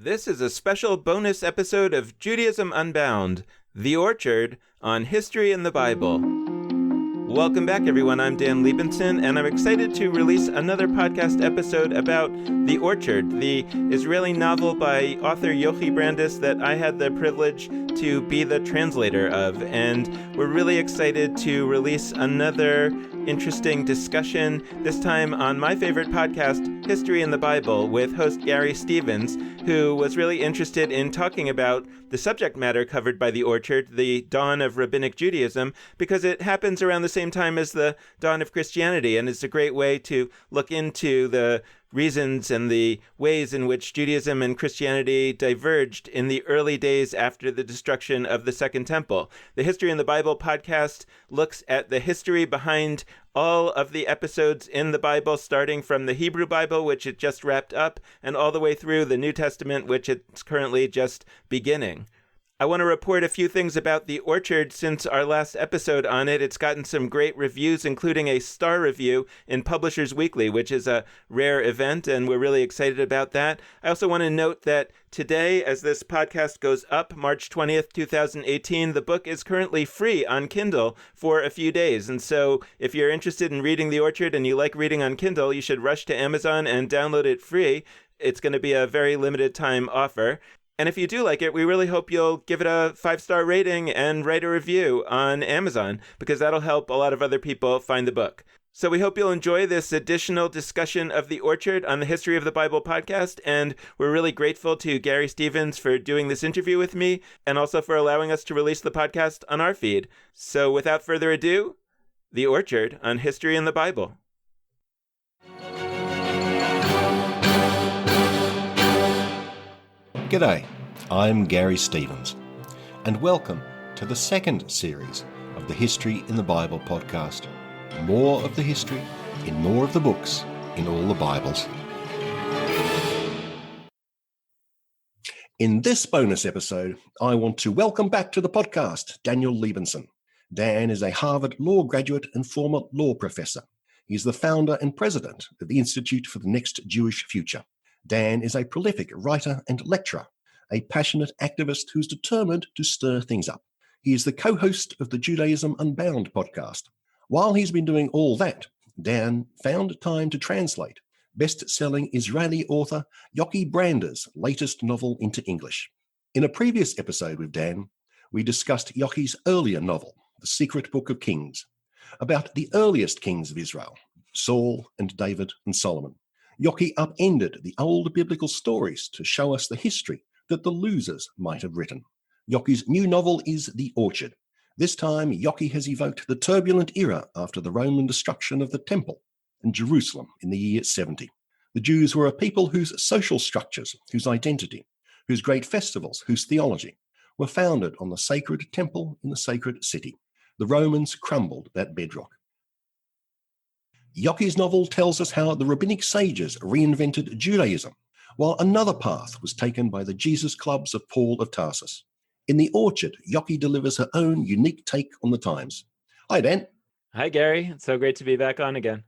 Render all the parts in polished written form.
This is a special bonus episode of Judaism Unbound, The Orchard, on History in the Bible. Welcome back, everyone. I'm Dan Libenson, and I'm excited to release another podcast episode about The Orchard, the Israeli novel by author Yochi Brandis that I had the privilege to be the translator of. And we're really excited to release another interesting discussion, this time on my favorite podcast, History in the Bible, with host Gary Stevens, who was really interested in talking about the subject matter covered by The Orchard, the dawn of Rabbinic Judaism, because it happens around the same time as the dawn of Christianity, and it's a great way to look into the reasons and the ways in which Judaism and Christianity diverged in the early days after the destruction of the Second Temple. The History in the Bible podcast looks at the history behind all of the episodes in the Bible, starting from the Hebrew Bible, which it just wrapped up, and all the way through the New Testament, which it's currently just beginning. I want to report a few things about The Orchard since our last episode on it. It's gotten some great reviews, including a star review in Publishers Weekly, which is a rare event, and we're really excited about that. I also want to note that today, as this podcast goes up, March 20th, 2018, the book is currently free on Kindle for a few days. And so if you're interested in reading The Orchard and you like reading on Kindle, you should rush to Amazon and download it free. It's going to be a very limited time offer. And if you do like it, we really hope you'll give it a 5-star rating and write a review on Amazon, because that'll help a lot of other people find the book. So we hope you'll enjoy this additional discussion of The Orchard on the History of the Bible podcast, and we're really grateful to Gary Stevens for doing this interview with me, and also for allowing us to release the podcast on our feed. So without further ado, The Orchard on History in the Bible. G'day, I'm Gary Stevens, and welcome to the second series of the History in the Bible podcast. More of the history in more of the books in all the Bibles. In this bonus episode, I want to welcome back to the podcast Daniel Libenson. Dan is a Harvard Law graduate and former law professor. He's the founder and president of the Institute for the Next Jewish Future. Dan is a prolific writer and lecturer, a passionate activist who's determined to stir things up. He is the co-host of the Judaism Unbound podcast. While he's been doing all that, Dan found time to translate best-selling Israeli author Yochi Brandis' latest novel into English. In a previous episode with Dan, we discussed Yochi's earlier novel, The Secret Book of Kings, about the earliest kings of Israel, Saul and David and Solomon. Yochi upended the old biblical stories to show us the history that the losers might have written. Yochi's new novel is The Orchard. This time, Yochi has evoked the turbulent era after the Roman destruction of the Temple in Jerusalem in the year 70. The Jews were a people whose social structures, whose identity, whose great festivals, whose theology were founded on the sacred temple in the sacred city. The Romans crumbled that bedrock. Yochi's novel tells us how the rabbinic sages reinvented Judaism, while another path was taken by the Jesus clubs of Paul of Tarsus. In The Orchard, Yochi delivers her own unique take on the times. Hi, Dan. Hi, Gary. It's so great to be back on again.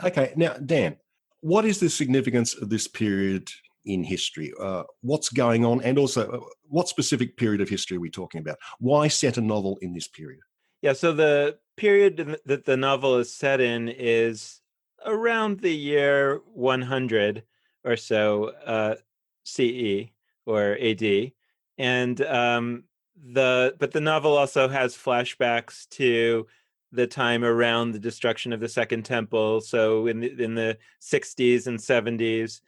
Okay, now, Dan, what is the significance of this period in history? What's going on? And also, what specific period of history are we talking about? Why set a novel in this period? Yeah, so the period that the novel is set in is around the year 100 or so CE or AD. And but the novel also has flashbacks to the time around the destruction of the Second Temple, so in the 60s and 70s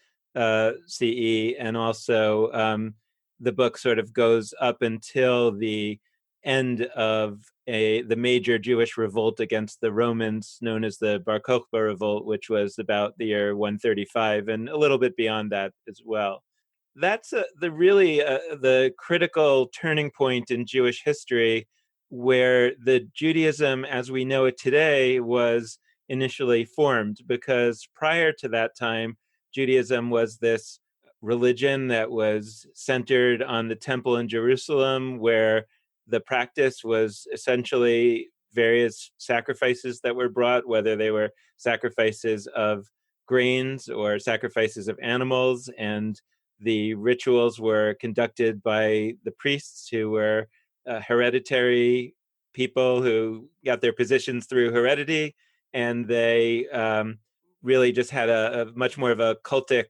CE, and also the book sort of goes up until the end of the major Jewish revolt against the Romans, known as the Bar Kokhba revolt, which was about the year 135, and a little bit beyond that as well. That's the critical turning point in Jewish history, where the Judaism as we know it today was initially formed, because prior to that time, Judaism was this religion that was centered on the temple in Jerusalem, where the practice was essentially various sacrifices that were brought, whether they were sacrifices of grains or sacrifices of animals, and The rituals were conducted by the priests, who were hereditary people who got their positions through heredity, and they really just had a much more of a cultic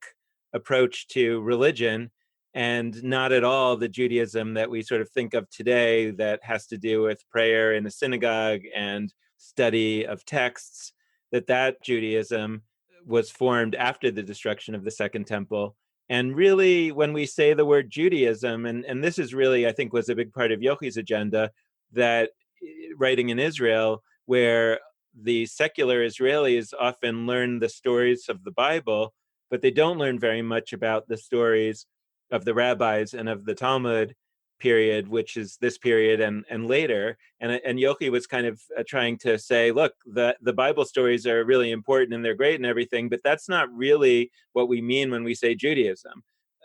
approach to religion, and not at all the Judaism that we sort of think of today, that has to do with prayer in a synagogue and study of texts. That Judaism was formed after the destruction of the Second Temple. And really, when we say the word Judaism, and this is really, I think, was a big part of Yochi's agenda, that writing in Israel, where the secular Israelis often learn the stories of the Bible, but they don't learn very much about the stories of the rabbis and of the Talmud period, which is this period and later. And Yochi was kind of trying to say, look, the Bible stories are really important and they're great and everything, but that's not really what we mean when we say Judaism.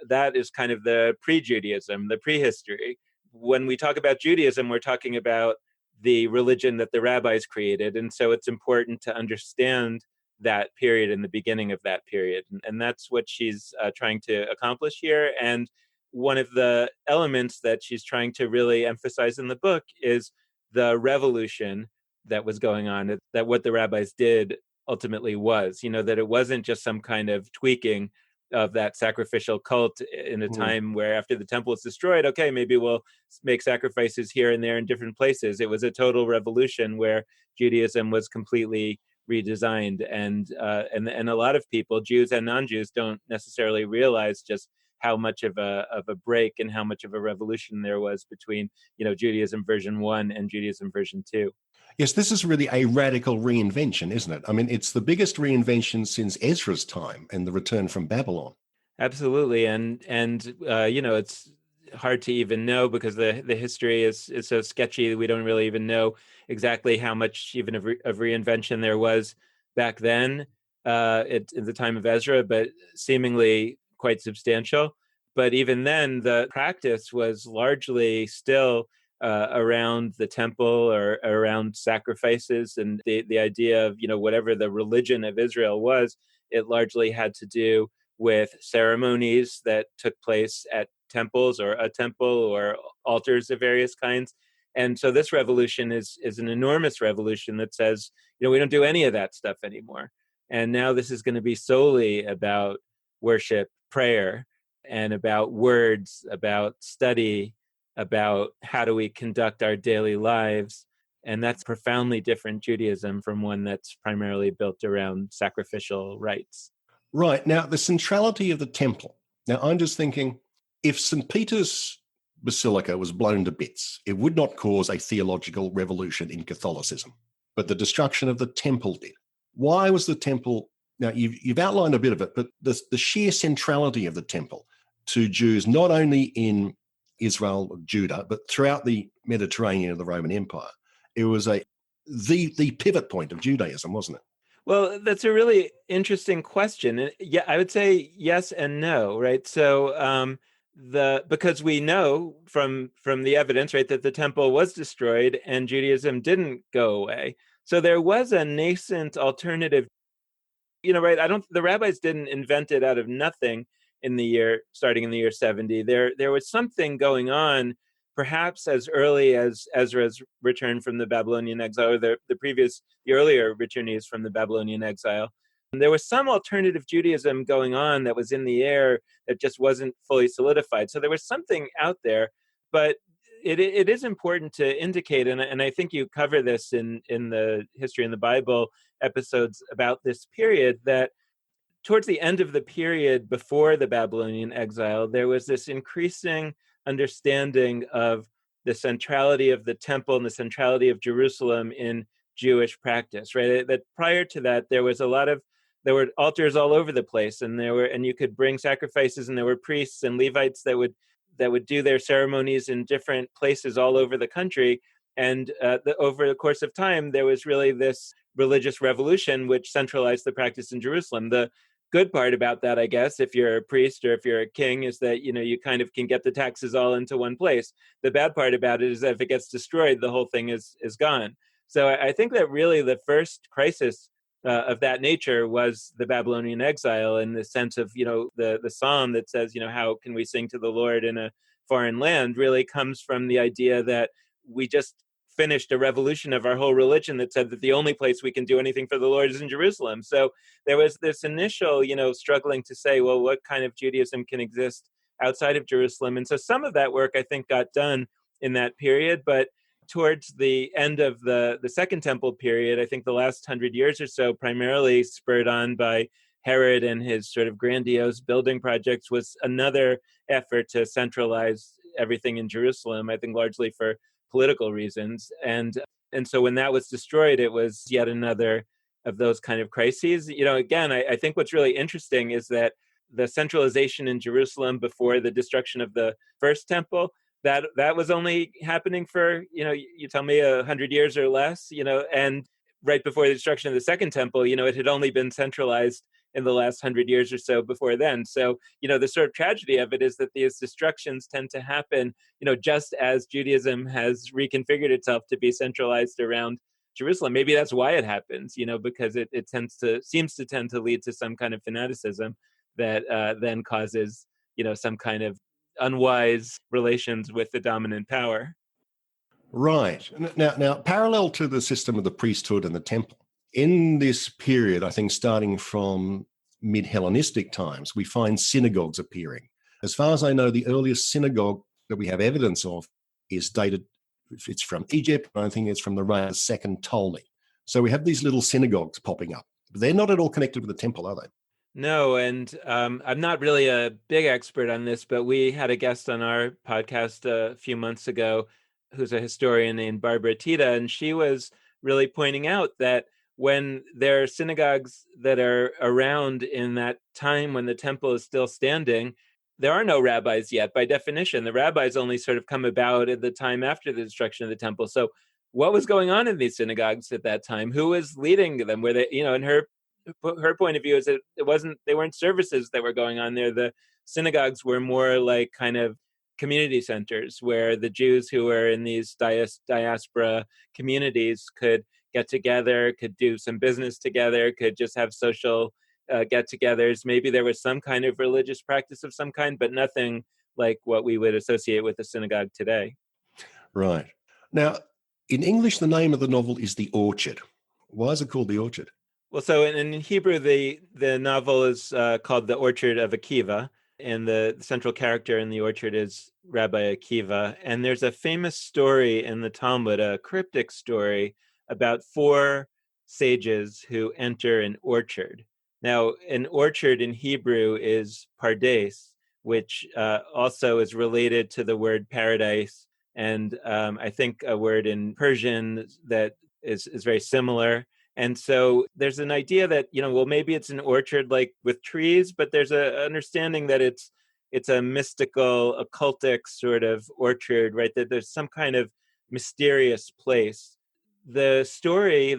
That is kind of the pre-Judaism, the prehistory. When we talk about Judaism, we're talking about the religion that the rabbis created. And so it's important to understand that period and the beginning of that period. And that's what she's trying to accomplish here. And one of the elements that she's trying to really emphasize in the book is the revolution that was going on, that what the rabbis did ultimately was, that it wasn't just some kind of tweaking of that sacrificial cult in a time where after the temple is destroyed, okay, maybe we'll make sacrifices here and there in different places. It was a total revolution where Judaism was completely redesigned, and a lot of people, Jews and non-Jews, don't necessarily realize just how much of a break and how much of a revolution there was between Judaism version 1 and Judaism version 2. Yes, this is really a radical reinvention, isn't it? I mean, it's the biggest reinvention since Ezra's time and the return from Babylon. Absolutely, and it's hard to even know because the history is so sketchy. We don't really even know exactly how much even of reinvention there was back then at the time of Ezra, but seemingly quite substantial. But even then, the practice was largely still around the temple or around sacrifices, and the idea of whatever the religion of Israel was, it largely had to do with ceremonies that took place at temples or a temple or altars of various kinds. And so this revolution is an enormous revolution that says, we don't do any of that stuff anymore. And now this is going to be solely about worship, prayer, and about words, about study, about how do we conduct our daily lives. And that's profoundly different Judaism from one that's primarily built around sacrificial rites. Right. Now, the centrality of the temple. Now, I'm just thinking, if St. Peter's Basilica was blown to bits, it would not cause a theological revolution in Catholicism, but the destruction of the temple did. Why was the temple? Now, you've outlined a bit of it, but the sheer centrality of the temple to Jews, not only in Israel, Judah, but throughout the Mediterranean of the Roman Empire, it was the pivot point of Judaism, wasn't it? Well, that's a really interesting question. Yeah, I would say yes and no, right? So because we know from the evidence, right, that the temple was destroyed and Judaism didn't go away. So there was a nascent alternative, right? The rabbis didn't invent it out of nothing starting in the year 70. There was something going on, perhaps as early as Ezra's return from the Babylonian exile, or the earlier returnees from the Babylonian exile. And there was some alternative Judaism going on that was in the air that just wasn't fully solidified. So there was something out there, but it is important to indicate, and I think you cover this in the History in the Bible episodes about this period, that towards the end of the period before the Babylonian exile, there was this increasing understanding of the centrality of the temple and the centrality of Jerusalem in Jewish practice, right? That prior to that, there were altars all over the place, and you could bring sacrifices, and there were priests and Levites that would do their ceremonies in different places all over the country. And over the course of time, there was really this religious revolution which centralized the practice in Jerusalem. The good part about that, I guess, if you're a priest or if you're a king, is that you kind of can get the taxes all into one place. The bad part about it is that if it gets destroyed, the whole thing is gone. So I think that really the first crisis of that nature was the Babylonian exile, in the sense of, the psalm that says, how can we sing to the Lord in a foreign land, really comes from the idea that we just finished a revolution of our whole religion that said that the only place we can do anything for the Lord is in Jerusalem. So there was this initial, struggling to say, well, what kind of Judaism can exist outside of Jerusalem? And so some of that work, I think, got done in that period, but towards the end of the Second Temple period, I think the last 100 years or so, primarily spurred on by Herod and his sort of grandiose building projects, was another effort to centralize everything in Jerusalem, I think largely for political reasons. And so when that was destroyed, it was yet another of those kind of crises. Again, I think what's really interesting is that the centralization in Jerusalem before the destruction of the First Temple, that was only happening for, you tell me 100 years or less, and right before the destruction of the Second Temple, it had only been centralized in the last 100 years or so before then. So, the sort of tragedy of it is that these destructions tend to happen, just as Judaism has reconfigured itself to be centralized around Jerusalem. Maybe that's why it happens, because it seems to tend to lead to some kind of fanaticism that then causes, some kind of unwise relations with the dominant power. Right. Now, parallel to the system of the priesthood and the temple, in this period, I think starting from mid-Hellenistic times, we find synagogues appearing. As far as I know, the earliest synagogue that we have evidence of is dated, it's from Egypt, and I think it's from the reign of the second Ptolemy. So we have these little synagogues popping up. But they're not at all connected with the temple, are they? No, and I'm not really a big expert on this, but we had a guest on our podcast a few months ago who's a historian named Barbara Tita, and she was really pointing out that when there are synagogues that are around in that time when the temple is still standing, there are no rabbis yet. By definition, the rabbis only sort of come about at the time after the destruction of the temple. So what was going on in these synagogues at that time? Who was leading them? Were they, and her point of view is that they weren't services that were going on there. The synagogues were more like kind of community centers where the Jews who were in these diaspora communities could get together, could do some business together, could just have social get-togethers. Maybe there was some kind of religious practice of some kind, but nothing like what we would associate with a synagogue today. Right. Now, in English, the name of the novel is The Orchard. Why is it called The Orchard? Well, so in Hebrew, the novel is called The Orchard of Akiva, and the central character in the orchard is Rabbi Akiva. And there's a famous story in the Talmud, a cryptic story about 4 sages who enter an orchard. Now, an orchard in Hebrew is pardes, which also is related to the word paradise, and I think a word in Persian that is very similar. And so there's an idea that, well, maybe it's an orchard like with trees, but there's an understanding that it's a mystical, occultic sort of orchard, right? That there's some kind of mysterious place. The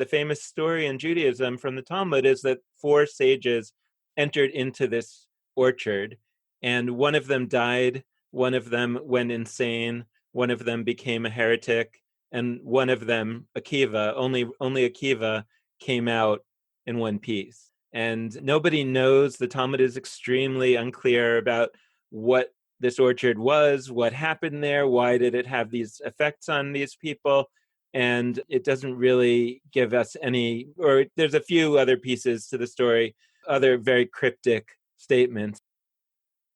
famous story in Judaism from the Talmud is that 4 sages entered into this orchard, and one of them died, one of them went insane, one of them became a heretic, and one of them, Akiva, only Akiva, came out in one piece. And nobody knows. The Talmud is extremely unclear about what this orchard was, what happened there, why did it have these effects on these people. And it doesn't really give us any, or there's a few other pieces to the story, other very cryptic statements.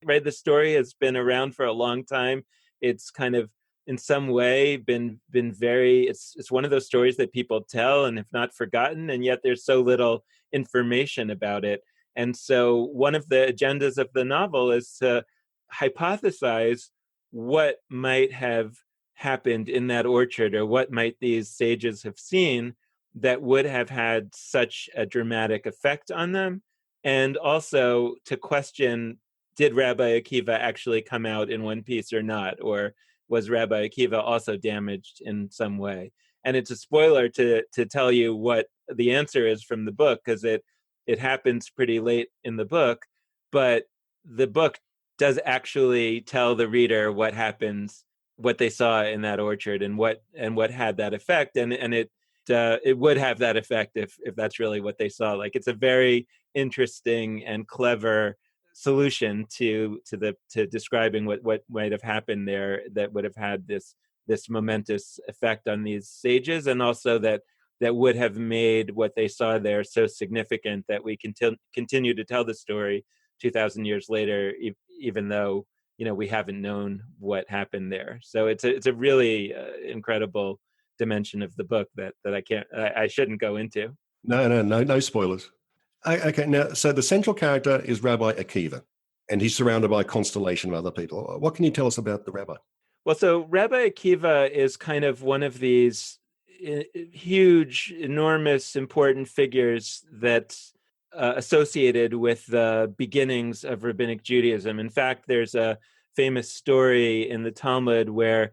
Right, the story has been around for a long time. It's kind of in some way been very, it's one of those stories that people tell and have not forgotten, and yet there's so little information about it. And so one of the agendas of the novel is to hypothesize what might have happened in that orchard, or what might these sages have seen that would have had such a dramatic effect on them, and also to question, did Rabbi Akiva actually come out in one piece or not? Or was Rabbi Akiva also damaged in some way? And it's a spoiler to tell you what the answer is from the book, because it happens pretty late in the book, but the book does actually tell the reader what happens, what they saw in that orchard, and what had that effect. And it it would have that effect if that's really what they saw. Like, it's a very interesting and clever solution to describing what might have happened there that would have had this momentous effect on these sages, and also that would have made what they saw there so significant that we can continue to tell the story 2,000 years later, even though we haven't known what happened there. So it's a really incredible dimension of the book that I shouldn't go into. No spoilers. Okay, now, so the central character is Rabbi Akiva, and he's surrounded by a constellation of other people. What can you tell us about the rabbi? Well, so Rabbi Akiva is kind of one of these huge, enormous, important figures that's associated with the beginnings of Rabbinic Judaism. In fact, there's a famous story in the Talmud where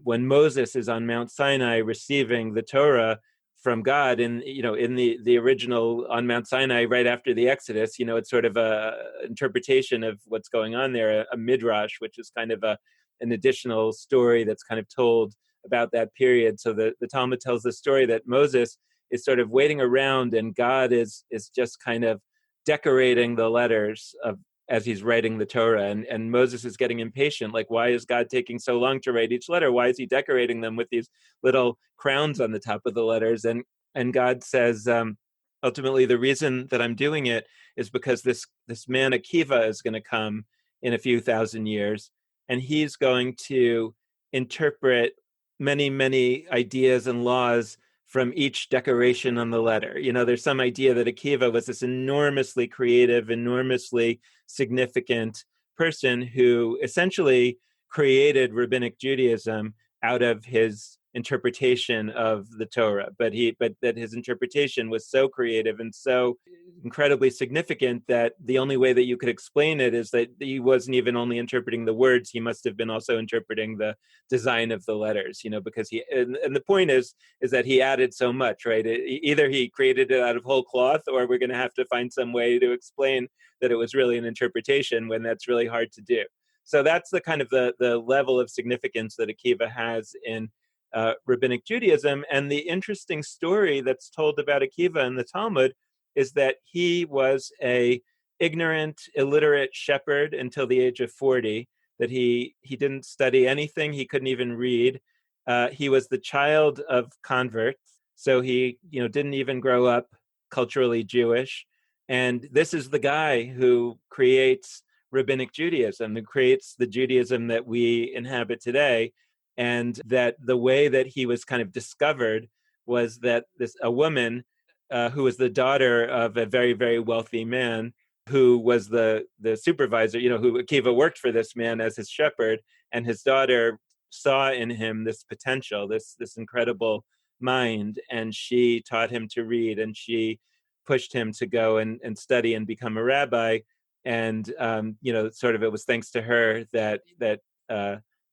when Moses is on Mount Sinai receiving the Torah from God, in the original on Mount Sinai right after the Exodus, it's sort of a interpretation of what's going on there, a midrash, which is kind of an additional story that's kind of told about that period. So the Talmud tells the story that Moses is sort of waiting around, and God is just kind of decorating the letters as he's writing the Torah, and Moses is getting impatient. Like, why is God taking so long to write each letter? Why is he decorating them with these little crowns on the top of the letters? And God says, ultimately, the reason that I'm doing it is because this man Akiva is going to come in a few thousand years, and he's going to interpret many, many ideas and laws from each decoration on the letter. There's some idea that Akiva was this enormously creative, enormously significant person who essentially created Rabbinic Judaism out of his interpretation of the Torah, but that his interpretation was so creative and so incredibly significant that the only way that you could explain it is that he wasn't even only interpreting the words, he must have been also interpreting the design of the letters, because and the point is that he added so much, right? Either he created it out of whole cloth, or we're going to have to find some way to explain that it was really an interpretation, when that's really hard to do. So that's the kind of the level of significance that Akiva has in Rabbinic Judaism. And the interesting story that's told about Akiva in the Talmud is that he was a ignorant, illiterate shepherd until the age of 40, that he didn't study anything, he couldn't even read. He was the child of converts, so he didn't even grow up culturally Jewish. And this is the guy who creates Rabbinic Judaism, who creates the Judaism that we inhabit today. And that the way that he was kind of discovered was that a woman who was the daughter of a very, very wealthy man, who was the supervisor, who Akiva worked for this man as his shepherd, and his daughter saw in him this potential, this incredible mind, and she taught him to read, and she pushed him to go and study and become a rabbi. And sort of it was thanks to her that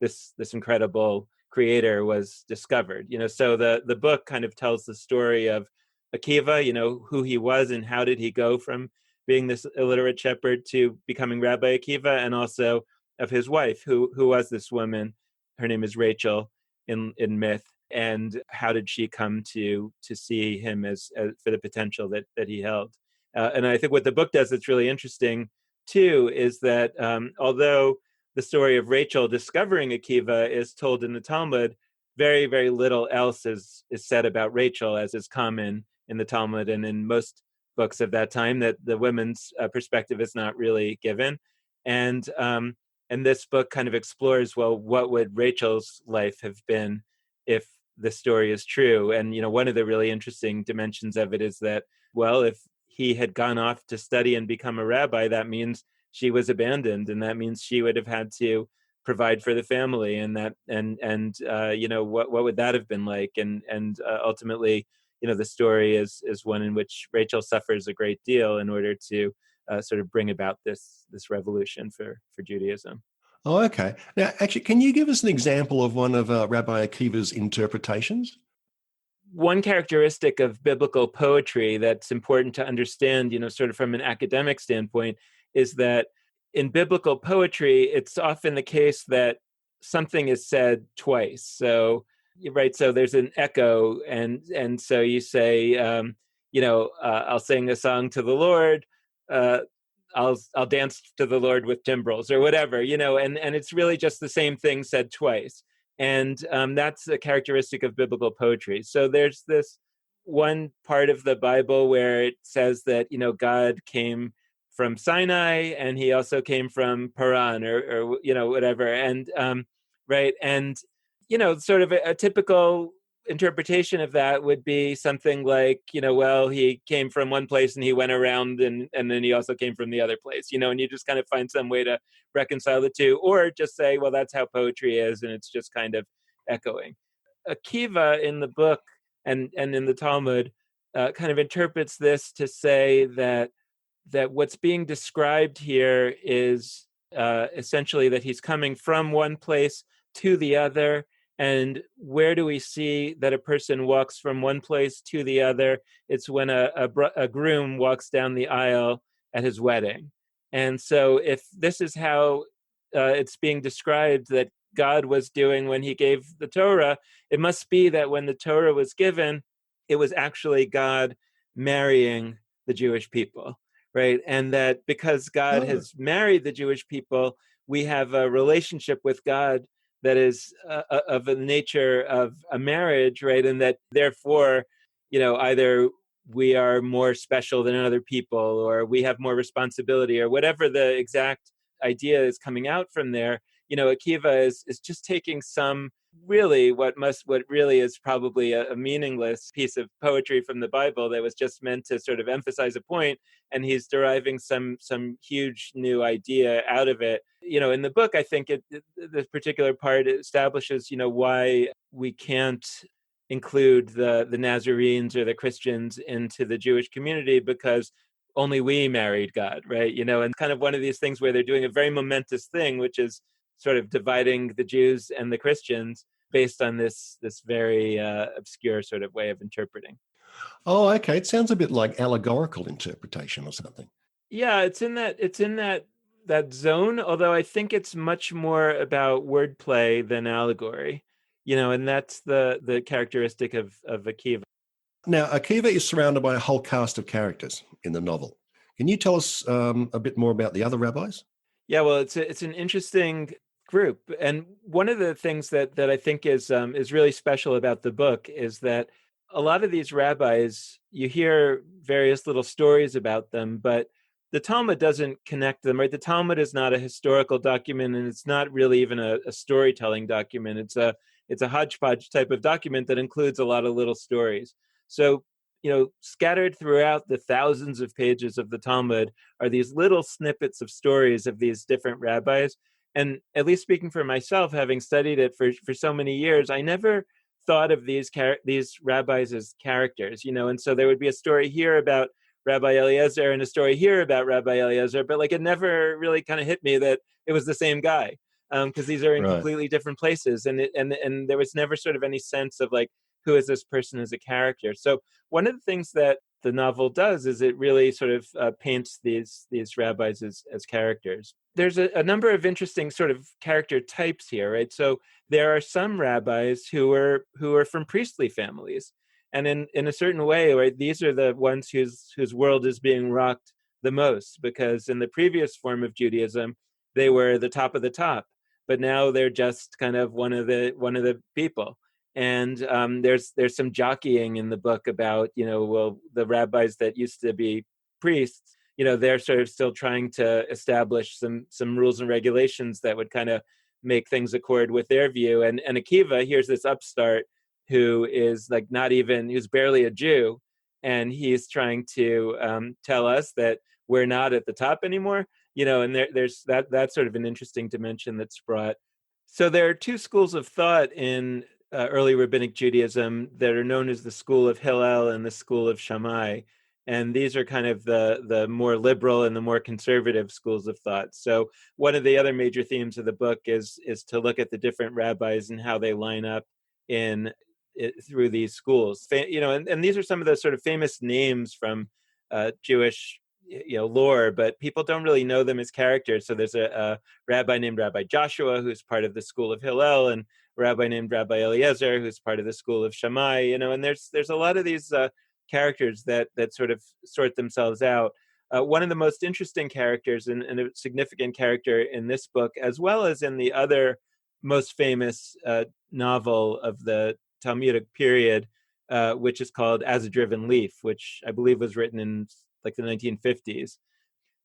this incredible creator was discovered. So the book kind of tells the story of Akiva, who he was and how did he go from being this illiterate shepherd to becoming Rabbi Akiva, and also of his wife, who was this woman. Her name is Rachel in myth, and how did she come to see him as for the potential that he held. And I think what the book does that's really interesting too is that although the story of Rachel discovering Akiva is told in the Talmud, very, very little else is said about Rachel, as is common in the Talmud and in most books of that time, that the women's perspective is not really given. And this book kind of explores, well, what would Rachel's life have been if the story is true? And, one of the really interesting dimensions of it is that, well, if he had gone off to study and become a rabbi, that means she was abandoned, and that means she would have had to provide for the family, and what would that have been like? And ultimately, the story is one in which Rachel suffers a great deal in order to sort of bring about this revolution for Judaism. Oh, okay. Now, actually, can you give us an example of one of Rabbi Akiva's interpretations? One characteristic of biblical poetry that's important to understand, sort of from an academic standpoint, is that in biblical poetry, it's often the case that something is said twice. So right? So there's an echo, and so you say, I'll sing a song to the Lord. Uh, I'll dance to the Lord with timbrels or whatever, and it's really just the same thing said twice. And that's a characteristic of biblical poetry. So there's this one part of the Bible where it says that, God came from Sinai and he also came from Paran or whatever. And right. And, sort of a typical interpretation of that would be something like, well, he came from one place and he went around and then he also came from the other place, and you just kind of find some way to reconcile the two, or just say, well, that's how poetry is, and it's just kind of echoing. Akiva in the book and in the Talmud kind of interprets this to say that what's being described here is essentially that he's coming from one place to the other. And where do we see that a person walks from one place to the other? It's when a groom walks down the aisle at his wedding. And so if this is how it's being described that God was doing when he gave the Torah, it must be that when the Torah was given, it was actually God marrying the Jewish people, right? And that because God has married the Jewish people, we have a relationship with God that is of the nature of a marriage, right? And that therefore, either we are more special than other people, or we have more responsibility, or whatever the exact idea is coming out from there. Akiva is just taking some really what really is probably a meaningless piece of poetry from the Bible that was just meant to sort of emphasize a point, and he's deriving some huge new idea out of it. In the book, I think this particular part establishes, why we can't include the Nazarenes or the Christians into the Jewish community, because only we married God, right? And kind of one of these things where they're doing a very momentous thing, which is sort of dividing the Jews and the Christians based on this very obscure sort of way of interpreting. Oh, okay. It sounds a bit like allegorical interpretation or something. Yeah, it's in that zone, although I think it's much more about wordplay than allegory, and that's the characteristic of Akiva. Now, Akiva is surrounded by a whole cast of characters in the novel. Can you tell us a bit more about the other rabbis? Yeah, well, it's an interesting group, and one of the things that I think is really special about the book is that a lot of these rabbis, you hear various little stories about them, but the Talmud doesn't connect them, right? The Talmud is not a historical document, and it's not really even a storytelling document. It's a hodgepodge type of document that includes a lot of little stories. So, scattered throughout the thousands of pages of the Talmud are these little snippets of stories of these different rabbis. And at least speaking for myself, having studied it for so many years, I never thought of these rabbis as characters, and so there would be a story here about Rabbi Eliezer and a story here about Rabbi Eliezer, but it never really kind of hit me that it was the same guy, because these are in completely different places, and there was never sort of any sense of who is this person as a character. So one of the things that the novel does is it really sort of paints these rabbis as characters. There's a number of interesting sort of character types here, right? So there are some rabbis who are from priestly families, and in a certain way, right, these are the ones whose world is being rocked the most, because in the previous form of Judaism, they were the top of the top, but now they're just kind of one of the people. And there's some jockeying in the book about, the rabbis that used to be priests, they're sort of still trying to establish some rules and regulations that would kind of make things accord with their view. And Akiva, here's this upstart who is who's barely a Jew, and he's trying to tell us that we're not at the top anymore, and there's that's sort of an interesting dimension that's brought. So there are two schools of thought in early rabbinic Judaism that are known as the school of Hillel and the school of Shammai. And these are kind of the more liberal and the more conservative schools of thought. So one of the other major themes of the book is to look at the different rabbis and how they line up through these schools. And these are some of the sort of famous names from Jewish lore, but people don't really know them as characters. So there's a rabbi named Rabbi Joshua, who's part of the school of Hillel, and a rabbi named Rabbi Eliezer, who's part of the school of Shammai. And there's a lot of these characters that sort of sort themselves out. One of the most interesting characters and a significant character in this book, as well as in the other most famous novel of the Talmudic period, which is called As a Driven Leaf, which I believe was written in like the 1950s.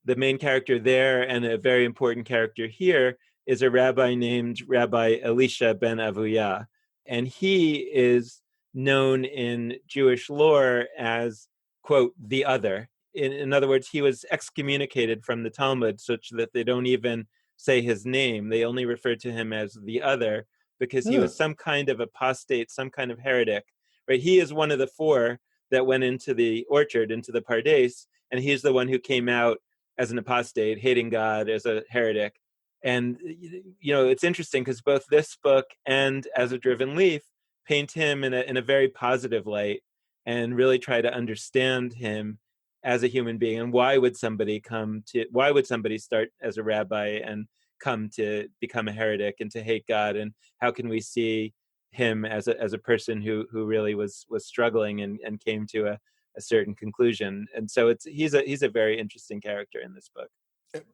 The main character there, and a very important character here, is a rabbi named Rabbi Elisha ben Avuya. And he is known in Jewish lore as, quote, the other. In other words, he was excommunicated from the Talmud such that they don't even say his name. They only refer to him as the other because he was some kind of apostate, some kind of heretic. Right? He is one of the four that went into the orchard, into the Pardes, and he's the one who came out as an apostate, hating God, as a heretic. And, it's interesting because both this book and As a Driven Leaf paint him in a very positive light and really try to understand him as a human being. And why would somebody start as a rabbi and come to become a heretic and to hate God? And how can we see him as a person who really was struggling and came to a certain conclusion? And so he's a very interesting character in this book.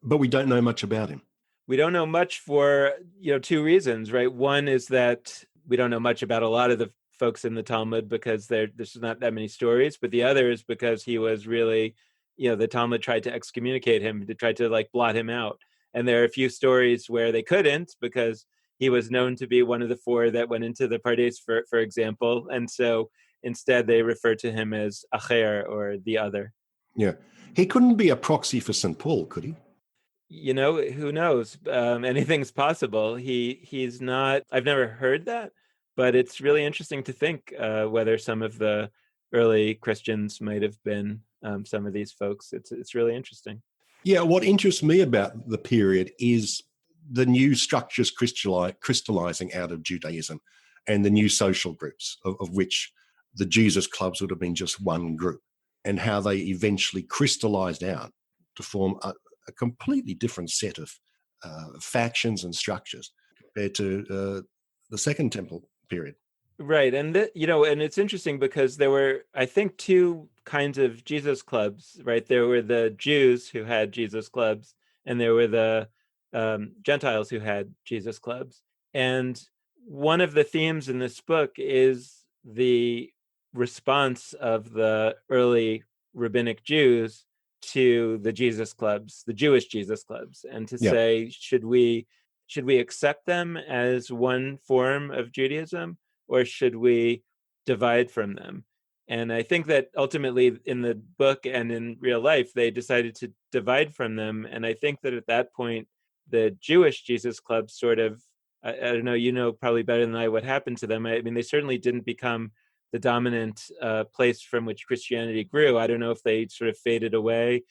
But we don't know much about him. We don't know much for two reasons, right? One is that we don't know much about a lot of the folks in the Talmud because there's not that many stories. But the other is because he was really, the Talmud tried to excommunicate him, to try to blot him out. And there are a few stories where they couldn't because he was known to be one of the four that went into the Pardes, for example. And so instead they refer to him as Acher, or the other. Yeah. He couldn't be a proxy for St. Paul, could he? Who knows? Anything's possible. He's not, I've never heard that, but it's really interesting to think whether some of the early Christians might have been some of these folks. It's really interesting. Yeah, what interests me about the period is the new structures crystallizing out of Judaism and the new social groups, of which the Jesus clubs would have been just one group, and how they eventually crystallized out to form a completely different set of factions and structures compared to the Second Temple period. Right. And, and it's interesting because there were, I think, two kinds of Jesus clubs, right? There were the Jews who had Jesus clubs, and there were the Gentiles who had Jesus clubs. And one of the themes in this book is the response of the early rabbinic Jews to the Jesus clubs, the Jewish Jesus clubs, and to say, should we accept them as one form of Judaism, or should we divide from them? And I think that ultimately in the book and in real life, they decided to divide from them. And I think that at that point, the Jewish Jesus clubs sort of, I don't know, probably better than I what happened to them. I mean, they certainly didn't become the dominant place from which Christianity grew. I don't know if they sort of faded away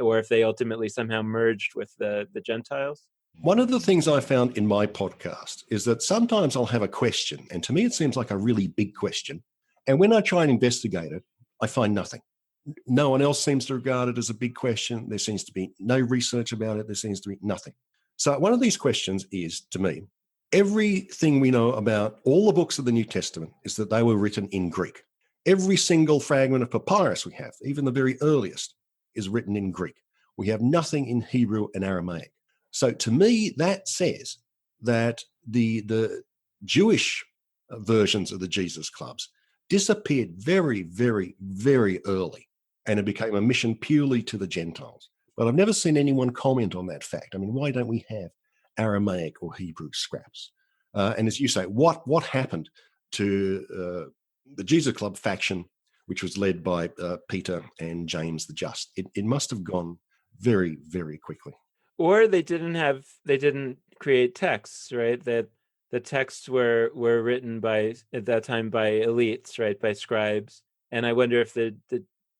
or if they ultimately somehow merged with the Gentiles. One of the things I found in my podcast is that sometimes I'll have a question, and to me it seems like a really big question. And when I try and investigate it, I find nothing. No one else seems to regard it as a big question. There seems to be no research about it. There seems to be nothing. So one of these questions is, to me, everything we know about all the books of the New Testament is that they were written in Greek. Every single fragment of papyrus we have, even the very earliest, is written in Greek. We have nothing in Hebrew and Aramaic. So to me, that says that the Jewish versions of the Jesus clubs disappeared very, very, very early, and it became a mission purely to the Gentiles. But I've never seen anyone comment on that fact. I mean, why don't we have Aramaic or Hebrew scraps? And as you say, what happened to the Jesus Club faction, which was led by Peter and James the Just? It must have gone very, very quickly. Or they didn't create texts, right? That the texts were written at that time by elites, right? By scribes. And I wonder if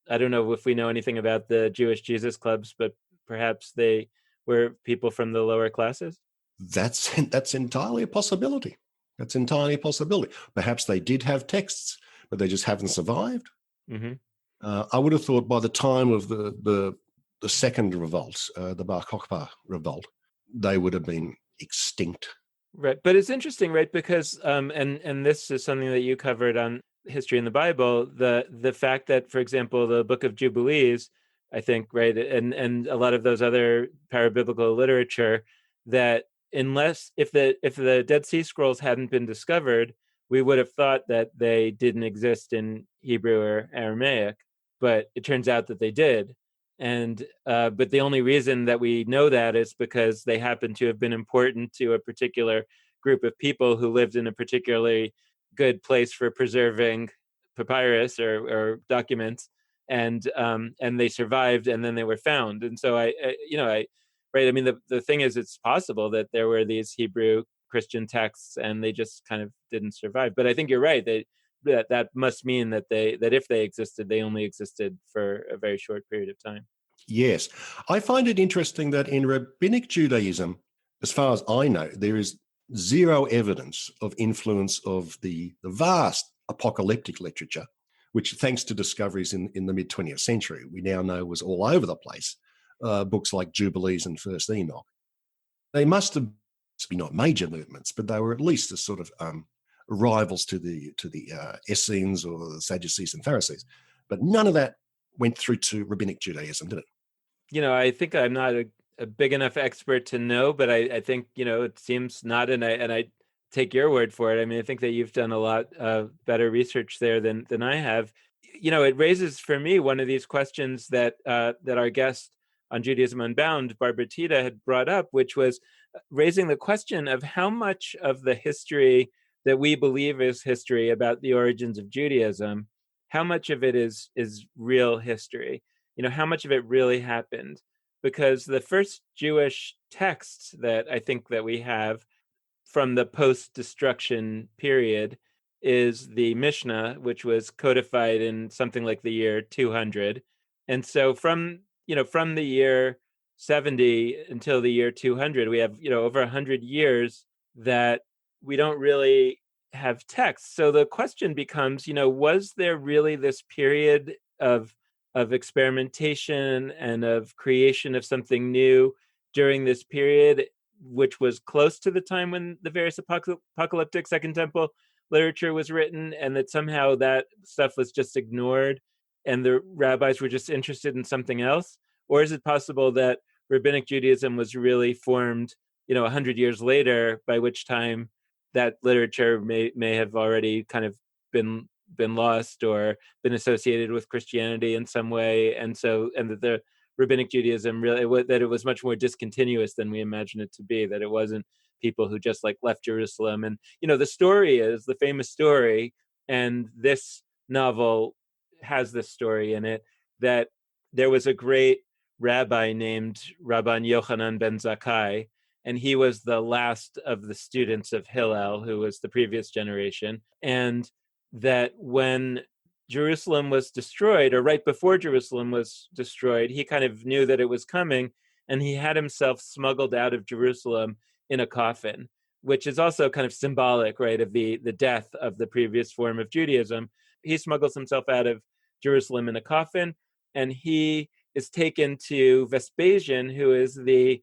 I don't know if we know anything about the Jewish Jesus clubs, but perhaps they were people from the lower classes. That's entirely a possibility. That's entirely a possibility. Perhaps they did have texts, but they just haven't survived. Mm-hmm. I would have thought by the time of the the second revolt, the Bar Kokhba revolt, they would have been extinct. Right. But it's interesting, right? Because and this is something that you covered on History in the Bible, the fact that, for example, the Book of Jubilees, I think, right, and a lot of those other parabiblical literature, that unless if the Dead Sea Scrolls hadn't been discovered, we would have thought that they didn't exist in Hebrew or Aramaic, but it turns out that they did. And but the only reason that we know that is because they happen to have been important to a particular group of people who lived in a particularly good place for preserving papyrus or documents, and they survived, and then they were found. And so right. I mean, the thing is, it's possible that there were these Hebrew Christian texts, and they just kind of didn't survive. But I think you're right. That must mean that if they existed, they only existed for a very short period of time. Yes. I find it interesting that in Rabbinic Judaism, as far as I know, there is zero evidence of influence of the vast apocalyptic literature, which, thanks to discoveries in the mid-20th century, we now know was all over the place. Books like Jubilees and First Enoch. They must have been not major movements, but they were at least a sort of rivals to the Essenes or the Sadducees and Pharisees. But none of that went through to Rabbinic Judaism, did it? I think I'm not a big enough expert to know, but I think, it seems not, and I take your word for it. I mean, I think that you've done a lot better research there than I have. It raises for me one of these questions that our guest on Judaism Unbound, Barbara Tita, had brought up, which was raising the question of how much of the history that we believe is history about the origins of Judaism, how much of it is real history? How much of it really happened? Because the first Jewish texts that I think that we have from the post-destruction period is the Mishnah, which was codified in something like the year 200. And so from the year 70 until the year 200, we have, over 100 years that we don't really have text. So the question becomes, was there really this period of experimentation and of creation of something new during this period, which was close to the time when the various apocalyptic Second Temple literature was written, and that somehow that stuff was just ignored and the rabbis were just interested in something else? Or is it possible that Rabbinic Judaism was really formed, 100 years later, by which time that literature may have already kind of been lost or been associated with Christianity in some way, and that the Rabbinic Judaism that it was much more discontinuous than we imagine it to be, that it wasn't people who just left Jerusalem. And the story is the famous story, and this novel has this story in it, that there was a great rabbi named Rabban Yochanan ben Zakkai, and he was the last of the students of Hillel, who was the previous generation. And that when Jerusalem was destroyed, or right before Jerusalem was destroyed, he kind of knew that it was coming, and he had himself smuggled out of Jerusalem in a coffin, which is also kind of symbolic, right, of the death of the previous form of Judaism. He smuggles himself out of Jerusalem in a coffin, and he is taken to Vespasian, who is the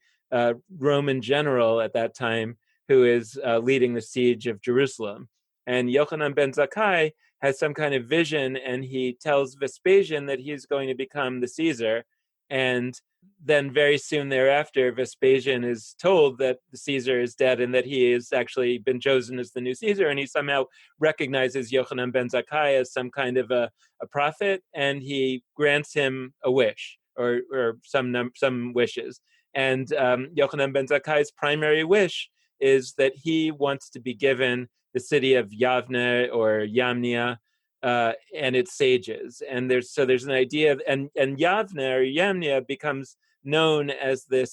Roman general at that time, who is leading the siege of Jerusalem. And Yochanan ben Zakkai has some kind of vision, and he tells Vespasian that he's going to become the Caesar. And then very soon thereafter, Vespasian is told that the Caesar is dead and that he has actually been chosen as the new Caesar. And he somehow recognizes Yochanan ben Zakkai as some kind of a prophet, and he grants him a wish or some wishes. And Yochanan ben Zakkai's primary wish is that he wants to be given the city of Yavne or Yamnia and its sages. And there's an idea, and Yavne or Yamnia becomes known as the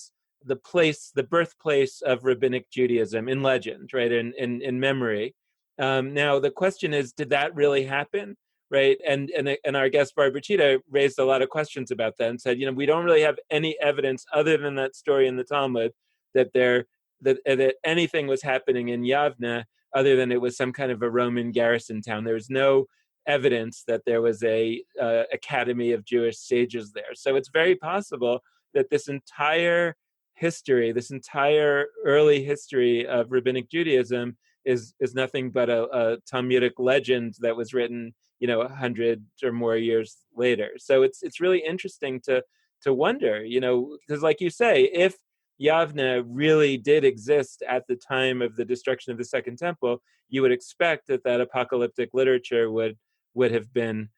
birthplace of Rabbinic Judaism in legend, right, in memory. Now the question is, did that really happen? Right, and our guest Barbara Tita raised a lot of questions about that and said, we don't really have any evidence other than that story in the Talmud that that anything was happening in Yavne, other than it was some kind of a Roman garrison town. There was no evidence that there was a academy of Jewish sages there. So it's very possible that this entire history, this entire early history of rabbinic Judaism is nothing but a Talmudic legend that was written, 100 or more years later. So it's really interesting to wonder, because like you say, if Yavne really did exist at the time of the destruction of the Second Temple, you would expect that apocalyptic literature would have been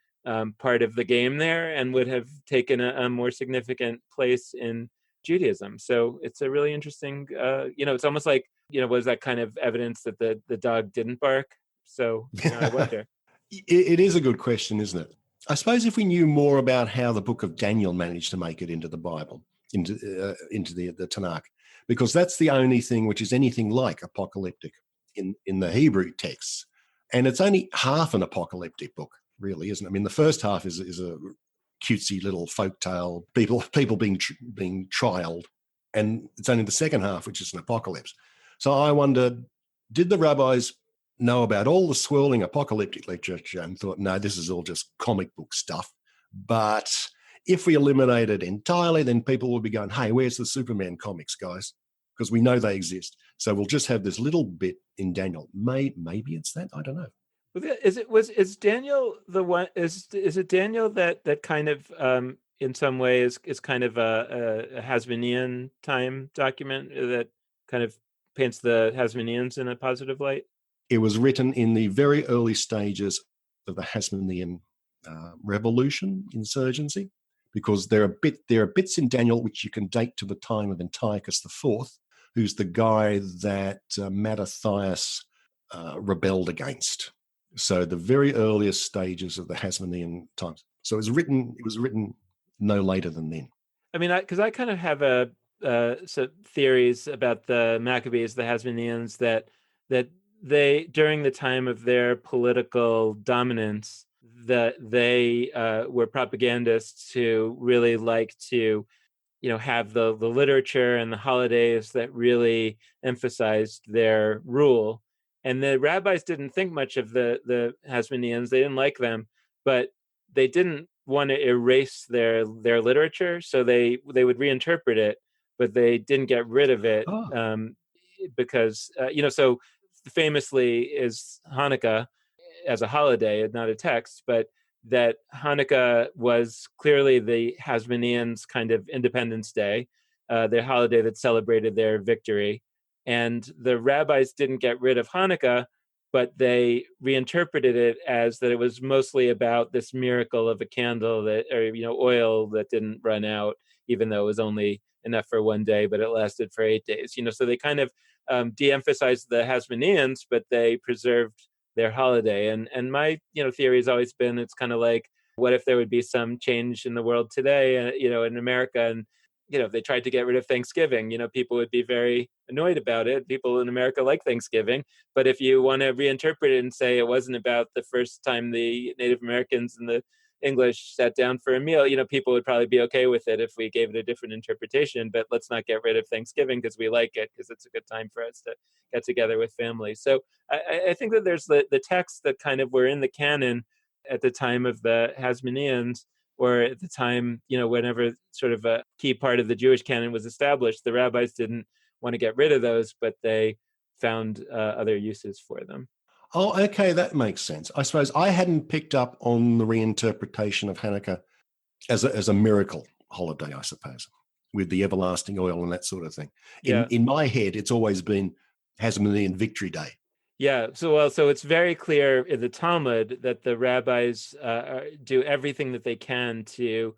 part of the game there and would have taken a more significant place in Judaism. So it's a really interesting, it's almost like, was that kind of evidence that the dog didn't bark? So I wonder. It is a good question, isn't it? I suppose if we knew more about how the book of Daniel managed to make it into the Bible, into the Tanakh, because that's the only thing which is anything like apocalyptic in the Hebrew texts. And it's only half an apocalyptic book, really, isn't it? I mean, the first half is a cutesy little folktale, people being trialed, and it's only the second half which is an apocalypse. So I wondered, did the rabbis know about all the swirling apocalyptic literature and thought, no, this is all just comic book stuff? But if we eliminate it entirely, then people will be going, hey, where's the Superman comics, guys? Because we know they exist. So we'll just have this little bit in Daniel. Maybe it's that. I don't know. Is Daniel the one? Is it Daniel that kind of in some ways is kind of a Hasmonean time document that kind of paints the Hasmoneans in a positive light? It was written in the very early stages of the Hasmonean revolution, insurgency, because there are bits in Daniel which you can date to the time of Antiochus IV, who's the guy that Mattathias rebelled against. So the very earliest stages of the Hasmonean times. So it was written no later than then. I mean, because I kind of have some theories about the Maccabees, the Hasmoneans, that they, during the time of their political dominance, that they were propagandists who really like to, have the literature and the holidays that really emphasized their rule. And the rabbis didn't think much of the Hasmoneans. They didn't like them, but they didn't want to erase their literature, so they would reinterpret it, but they didn't get rid of it because so famously is Hanukkah as a holiday, not a text, but that Hanukkah was clearly the Hasmoneans' kind of Independence Day, their holiday that celebrated their victory. And the rabbis didn't get rid of Hanukkah, but they reinterpreted it as that it was mostly about this miracle of a candle oil that didn't run out, even though it was only enough for one day, but it lasted for 8 days. So they kind of de-emphasized the Hasmoneans, but they preserved their holiday. And my theory has always been, it's kind of like, what if there would be some change in the world today, in America, and if they tried to get rid of Thanksgiving, people would be very annoyed about it. People in America like Thanksgiving. But if you want to reinterpret it and say it wasn't about the first time the Native Americans and the English sat down for a meal, people would probably be okay with it if we gave it a different interpretation. But let's not get rid of Thanksgiving because we like it, because it's a good time for us to get together with family. So I think that there's the texts that kind of were in the canon at the time of the Hasmoneans, or at the time, whenever sort of a key part of the Jewish canon was established. The rabbis didn't want to get rid of those, but they found other uses for them. Oh, okay, that makes sense. I suppose I hadn't picked up on the reinterpretation of Hanukkah as a miracle holiday, I suppose, with the everlasting oil and that sort of thing. In my head, it's always been Hasmonean Victory Day. Yeah, so it's very clear in the Talmud that the rabbis do everything that they can to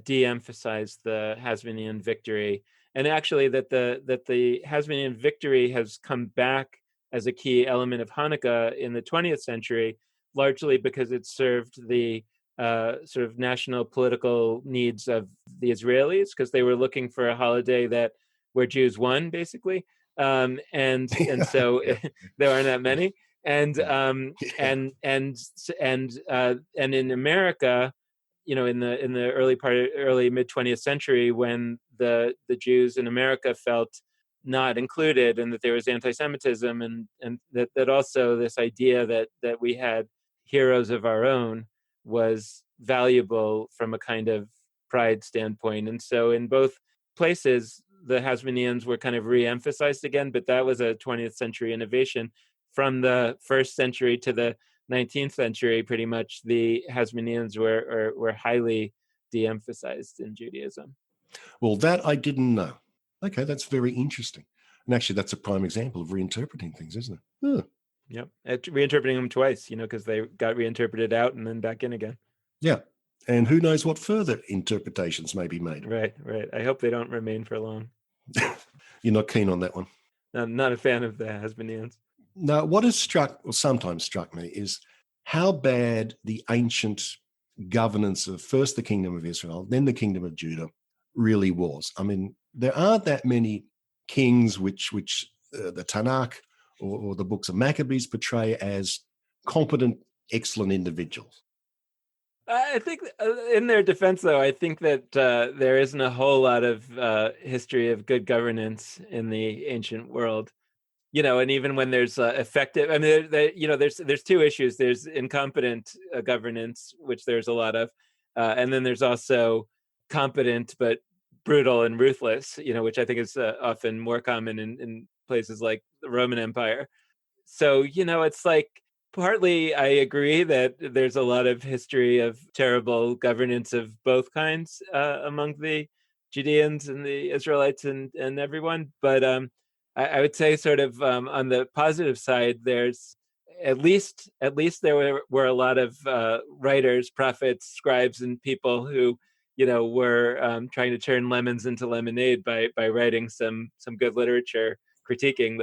de-emphasize the Hasmonean victory, and actually that the Hasmonean victory has come back as a key element of Hanukkah in the 20th century, largely because it served the sort of national political needs of the Israelis, because they were looking for a holiday where Jews won, basically. And so there aren't that many, and in America, in the early mid 20th century, when the Jews in America felt not included, and that there was anti-Semitism, and that also this idea that we had heroes of our own was valuable from a kind of pride standpoint. And so in both places, the Hasmoneans were kind of re-emphasized again, but that was a 20th century innovation. From the first century to the 19th century, pretty much the Hasmoneans were highly de-emphasized in Judaism. Well, that I didn't know. Okay, that's very interesting. And actually, that's a prime example of reinterpreting things, isn't it? Huh. Yep. Reinterpreting them twice, because they got reinterpreted out and then back in again. Yeah. And who knows what further interpretations may be made. Right. I hope they don't remain for long. You're not keen on that one? I'm not a fan of the Hasmoneans. Now, what has sometimes struck me is how bad the ancient governance of first the Kingdom of Israel, then the Kingdom of Judah really was. I mean, there aren't that many kings which the Tanakh or the books of Maccabees portray as competent, excellent individuals. I think in their defense, though, I think that there isn't a whole lot of history of good governance in the ancient world. And even when there's effective, I mean, there's two issues. There's incompetent governance, which there's a lot of, and then there's also competent but brutal and ruthless, which I think is often more common in places like the Roman Empire. So, it's like, partly I agree that there's a lot of history of terrible governance of both kinds among the Judeans and the Israelites and everyone. But I would say sort of on the positive side, there's at least there were a lot of writers, prophets, scribes, and people who were trying to turn lemons into lemonade by writing some good literature critiquing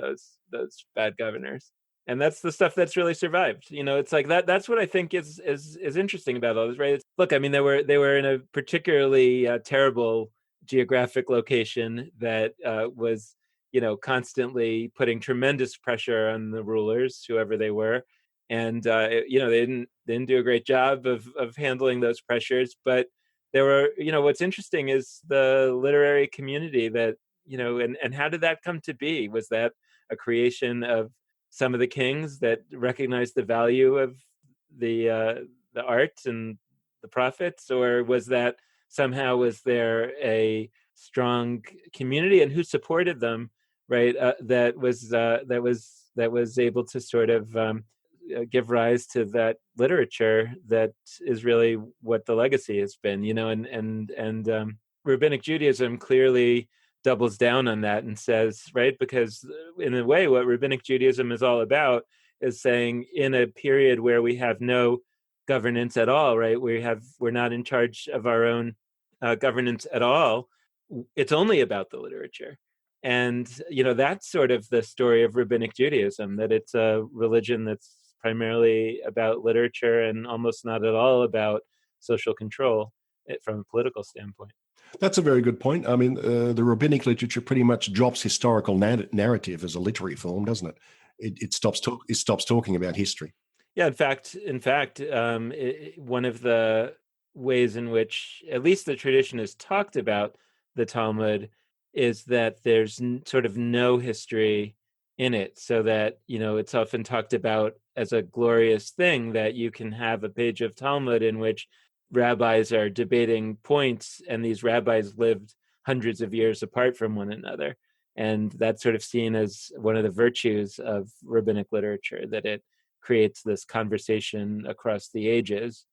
those bad governors. And that's the stuff that's really survived. It's like that's what I think is interesting about all this, right? Look, I mean, they were in a particularly terrible geographic location that was constantly putting tremendous pressure on the rulers, whoever they were, and they didn't do a great job of handling those pressures. But there were, what's interesting is the literary community that and how did that come to be? Was that a creation of some of the kings that recognized the value of the art and the prophets, or was that somehow was there a strong community and who supported them, right? That was able to sort of give rise to that literature that is really what the legacy has been, and Rabbinic Judaism clearly doubles down on that and says, right, because in a way what Rabbinic Judaism is all about is saying in a period where we have no governance at all, right, we're not in charge of our own governance at all, it's only about the literature. And that's sort of the story of Rabbinic Judaism, that it's a religion that's primarily about literature and almost not at all about social control from a political standpoint. That's a very good point. I mean, the rabbinic literature pretty much drops historical narrative as a literary form, doesn't it? It stops talking about history. Yeah, in fact, one of the ways in which at least the tradition has talked about the Talmud is that there's sort of no history in it, so that it's often talked about as a glorious thing that you can have a page of Talmud in which rabbis are debating points, and these rabbis lived hundreds of years apart from one another. And that's sort of seen as one of the virtues of rabbinic literature, that it creates this conversation across the ages.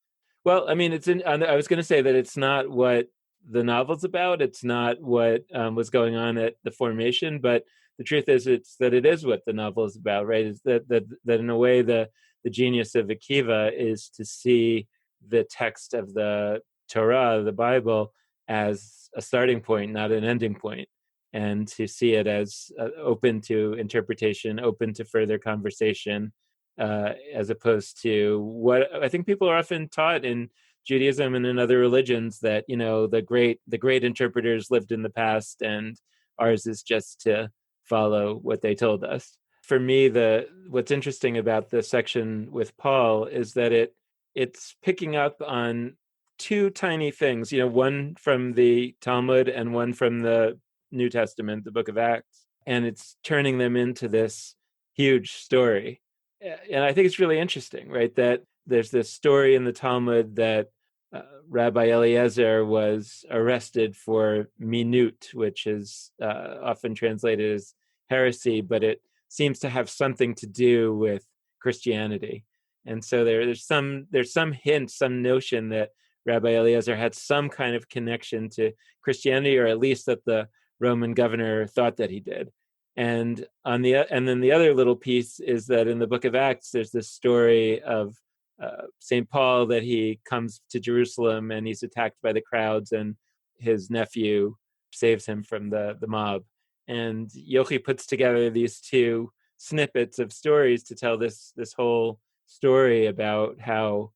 Well, I mean, I was going to say that it's not what the novel's about. It's not what was going on at the formation, but the truth is it is what the novel is about, right? Is that in a way the genius of Akiva is to see the text of the Torah, the Bible, as a starting point, not an ending point, and to see it as open to interpretation, open to further conversation, as opposed to what I think people are often taught in Judaism and in other religions, that the great interpreters lived in the past, and ours is just to follow what they told us. For me, what's interesting about the section with Paul is that it's picking up on two tiny things, one from the Talmud and one from the New Testament, the book of Acts, and it's turning them into this huge story. And I think it's really interesting, right, that there's this story in the Talmud that Rabbi Eliezer was arrested for minut, which is often translated as heresy, but it seems to have something to do with Christianity. And so there's some hint, some notion that Rabbi Eliezer had some kind of connection to Christianity, or at least that the Roman governor thought that he did. And then the other little piece is that in the book of Acts, there's this story of St. Paul, that he comes to Jerusalem and he's attacked by the crowds, and his nephew saves him from the mob. And Yochi puts together these two snippets of stories to tell this whole story about how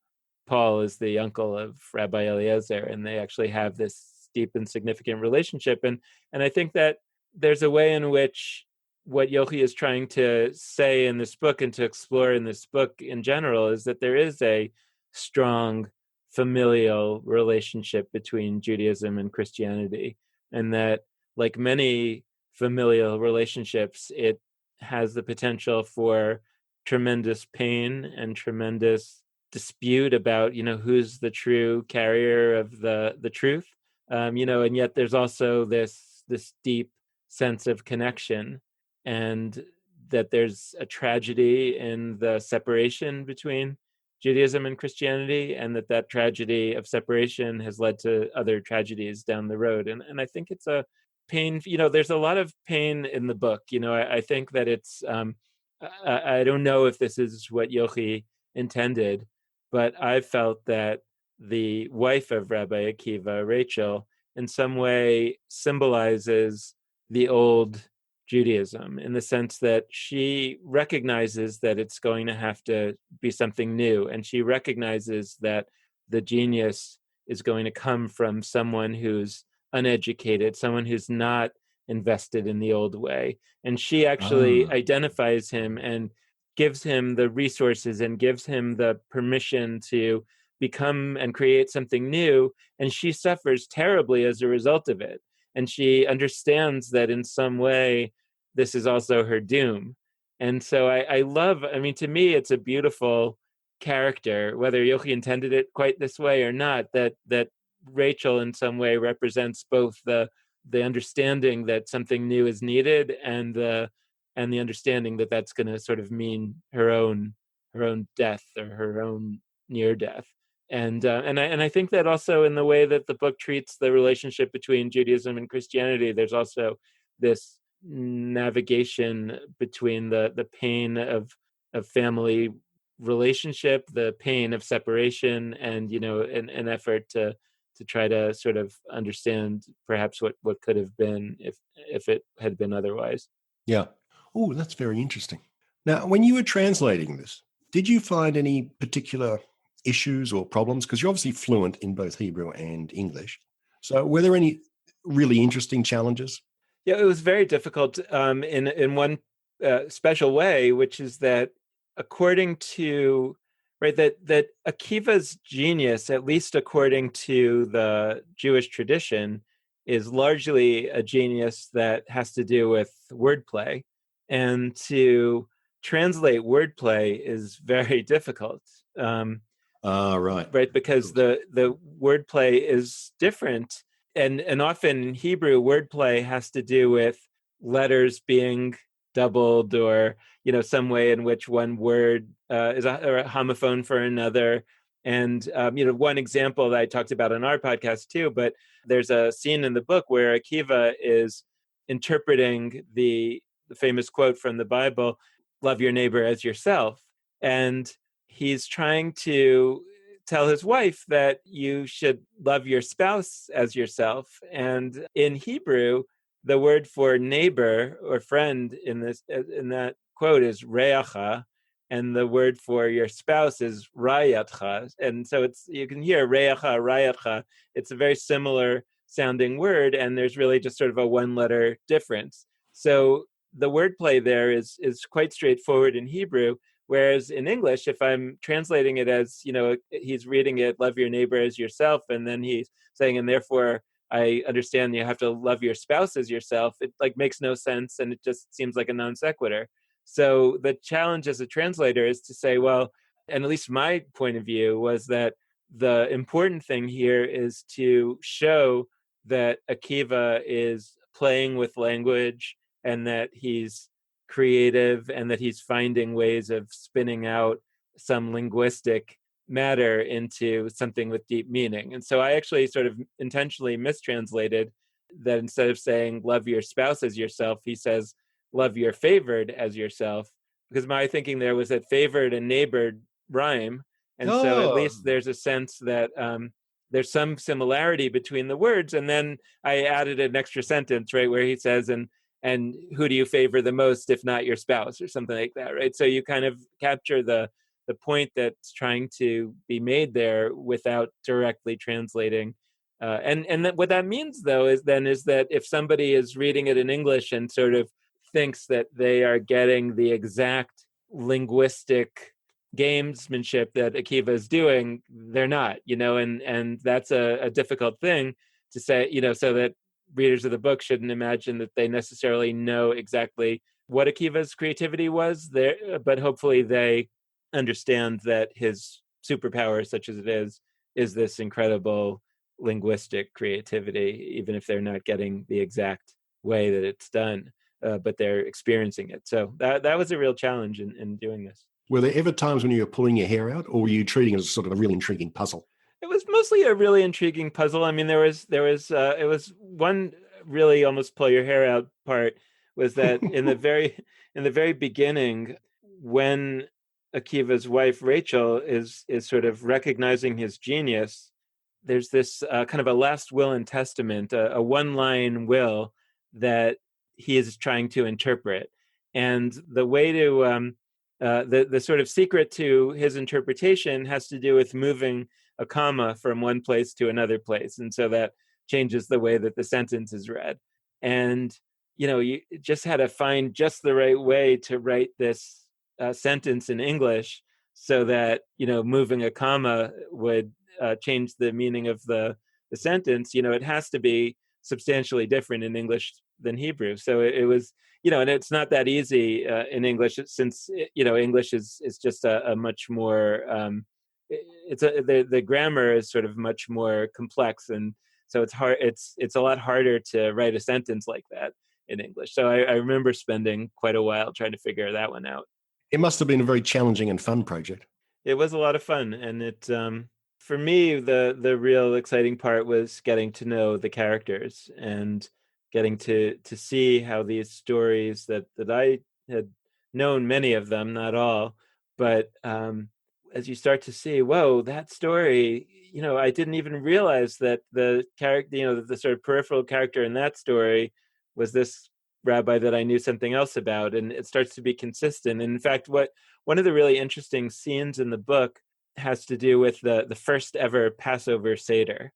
Paul is the uncle of Rabbi Eliezer, and they actually have this deep and significant relationship. And I think that there's a way in which what Yochi is trying to say in this book and to explore in this book in general is that there is a strong familial relationship between Judaism and Christianity, and that, like many familial relationships, it has the potential for tremendous pain and tremendous dispute about, who's the true carrier of the truth, and yet there's also this deep sense of connection, and that there's a tragedy in the separation between Judaism and Christianity, and that tragedy of separation has led to other tragedies down the road. And I think it's a pain, there's a lot of pain in the book. I think that it's, I don't know if this is what Yochi intended, but I felt that the wife of Rabbi Akiva, Rachel, in some way symbolizes the old Judaism, in the sense that she recognizes that it's going to have to be something new, and she recognizes that the genius is going to come from someone who's uneducated, someone who's not invested in the old way. And she actually identifies him and gives him the resources and gives him the permission to become and create something new, and she suffers terribly as a result of it. And she understands that in some way, this is also her doom. And so I love, to me, it's a beautiful character, whether Yochi intended it quite this way or not, that Rachel in some way represents both the understanding that something new is needed, and the understanding that that's going to sort of mean her own death, or her own near death. And I think that also in the way that the book treats the relationship between Judaism and Christianity, there's also this navigation between the pain of family relationship, the pain of separation, and an effort to try to sort of understand perhaps what could have been if it had been otherwise. Yeah. Oh, that's very interesting. Now, when you were translating this, did you find any particular issues or problems? Because you're obviously fluent in both Hebrew and English. So were there any really interesting challenges? Yeah, it was very difficult in one special way, which is that according to, that Akiva's genius, at least according to the Jewish tradition, is largely a genius that has to do with wordplay. And to translate wordplay is very difficult. Right, because the wordplay is different. And often in Hebrew, wordplay has to do with letters being doubled, or some way in which one word is a homophone for another. And one example that I talked about on our podcast too, but there's a scene in the book where Akiva is interpreting the famous quote from the Bible, "Love your neighbor as yourself," and he's trying to tell his wife that you should love your spouse as yourself. And in Hebrew, the word for neighbor or friend in that quote is reacha, and the word for your spouse is rayatcha. And so you can hear reacha, rayatcha. It's a very similar sounding word, and there's really just sort of a one-letter difference. So the wordplay there is quite straightforward in Hebrew. Whereas in English, if I'm translating it as, he's reading it, love your neighbor as yourself, and then he's saying, and therefore I understand you have to love your spouse as yourself, it makes no sense, and it just seems like a non sequitur. So the challenge as a translator is to say, well, and at least my point of view was that the important thing here is to show that Akiva is playing with language and that he's creative and that he's finding ways of spinning out some linguistic matter into something with deep meaning. And so I actually sort of intentionally mistranslated that. Instead of saying love your spouse as yourself, he says love your favored as yourself, because my thinking there was that favored and neighbored rhyme. And so at least there's a sense that there's some similarity between the words. And then I added an extra sentence, right, where he says, and who do you favor the most, if not your spouse, or something like that, right? So you kind of capture the point that's trying to be made there without directly translating. And what that means, though, is that if somebody is reading it in English and sort of thinks that they are getting the exact linguistic gamesmanship that Akiva is doing, they're not, and that's a difficult thing to say, so that readers of the book shouldn't imagine that they necessarily know exactly what Akiva's creativity was there, but hopefully they understand that his superpower, such as it is this incredible linguistic creativity, even if they're not getting the exact way that it's done, but they're experiencing it. So that was a real challenge in doing this. Were there ever times when you were pulling your hair out, or were you treating it as sort of a really intriguing puzzle? It was mostly a really intriguing puzzle. I mean, it was one really almost pull your hair out part, was that in the very beginning, when Akiva's wife Rachel is sort of recognizing his genius, there's this kind of a last will and testament, a one-line will that he is trying to interpret, and the way to the sort of secret to his interpretation has to do with moving a comma from one place to another place, and so that changes the way that the sentence is read. And you just had to find just the right way to write this sentence in English so that moving a comma would change the meaning of the sentence. It has to be substantially different in English than Hebrew. So it was, and it's not that easy in English, since English is just a much more the grammar is sort of much more complex, and so it's hard. It's a lot harder to write a sentence like that in English. So I remember spending quite a while trying to figure that one out. It must have been a very challenging and fun project. It was a lot of fun, and it for me the real exciting part was getting to know the characters and getting to see how these stories that I had known, many of them, not all, but as you start to see, whoa, that story, I didn't even realize that the character, the sort of peripheral character in that story was this rabbi that I knew something else about, and it starts to be consistent. And in fact, one of the really interesting scenes in the book has to do with the first ever Passover Seder.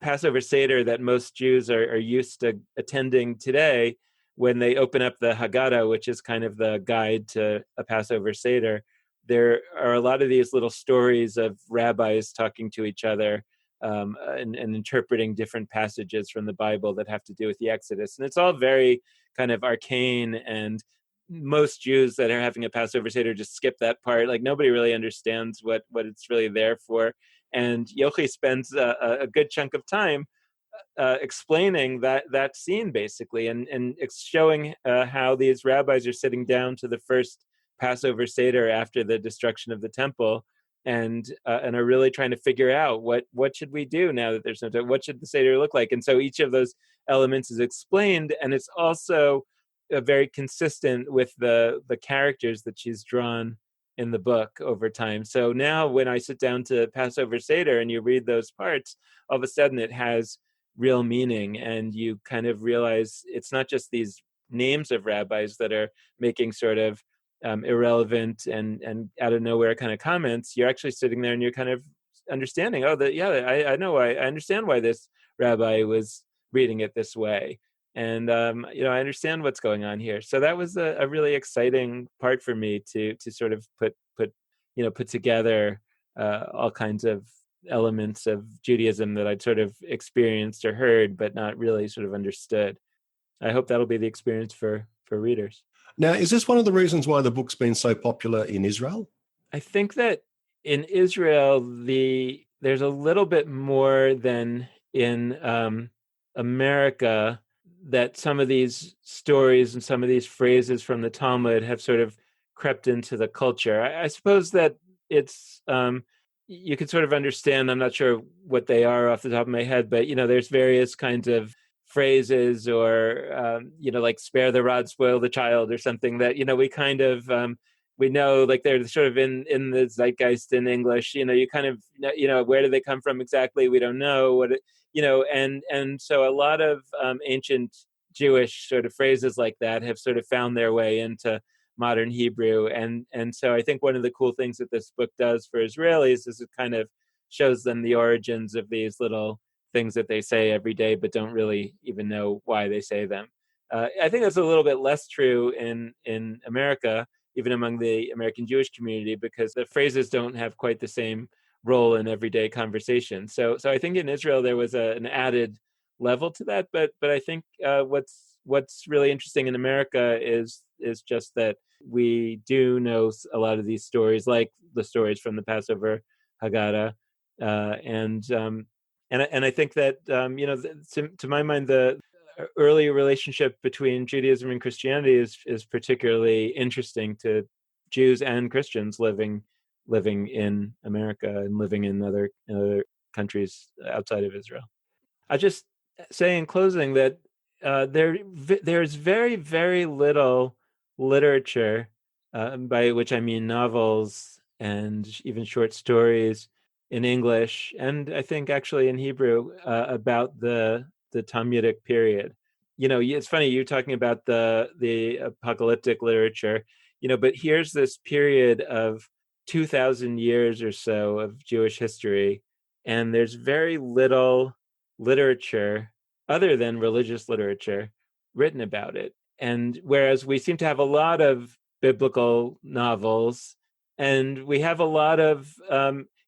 Passover Seder that most Jews are used to attending today, when they open up the Haggadah, which is kind of the guide to a Passover Seder. There are a lot of these little stories of rabbis talking to each other and interpreting different passages from the Bible that have to do with the Exodus. And it's all very kind of arcane, and most Jews that are having a Passover Seder just skip that part. Like, nobody really understands what it's really there for. And Yochi spends a good chunk of time explaining that scene, basically, and showing how these rabbis are sitting down to the first Passover Seder after the destruction of the temple, and are really trying to figure out what should we do now that there's no time, what should the Seder look like. And so each of those elements is explained, and it's also very consistent with the characters that she's drawn in the book over time. So now when I sit down to Passover Seder and you read those parts, all of a sudden it has real meaning, and you kind of realize it's not just these names of rabbis that are making sort of irrelevant and out of nowhere kind of comments. You're actually sitting there and you're kind of understanding, I know, I understand why this rabbi was reading it this way. And I understand what's going on here. So that was a really exciting part for me to sort of put together all kinds of elements of Judaism that I'd sort of experienced or heard, but not really sort of understood. I hope that'll be the experience for readers. Now, is this one of the reasons why the book's been so popular in Israel? I think that in Israel, the there's a little bit more than in America, that some of these stories and some of these phrases from the Talmud have sort of crept into the culture. I suppose that it's you can sort of understand. I'm not sure what they are off the top of my head, but there's various kinds of phrases, or like "spare the rod, spoil the child," or something that we kind of we know, like they're sort of in the zeitgeist in English. You kind of where do they come from exactly? We don't know what and so a lot of ancient Jewish sort of phrases like that have sort of found their way into modern Hebrew, and so I think one of the cool things that this book does for Israelis is it kind of shows them the origins of these little things that they say every day, but don't really even know why they say them. I think that's a little bit less true in America, even among the American Jewish community, because the phrases don't have quite the same role in everyday conversation. So I think in Israel there was an added level to that, but I think what's really interesting in America is just that we do know a lot of these stories, like the stories from the Passover Haggadah, and I think that to my mind, the early relationship between Judaism and Christianity is particularly interesting to Jews and Christians living in America and living in other countries outside of Israel. I just say in closing that there's very, very little literature, by which I mean novels and even short stories in English, and I think actually in Hebrew, about the Talmudic period. It's funny you talking about the apocalyptic literature, but here's this period of 2,000 years or so of Jewish history, and there's very little literature other than religious literature written about it. And whereas we seem to have a lot of biblical novels, and we have a lot of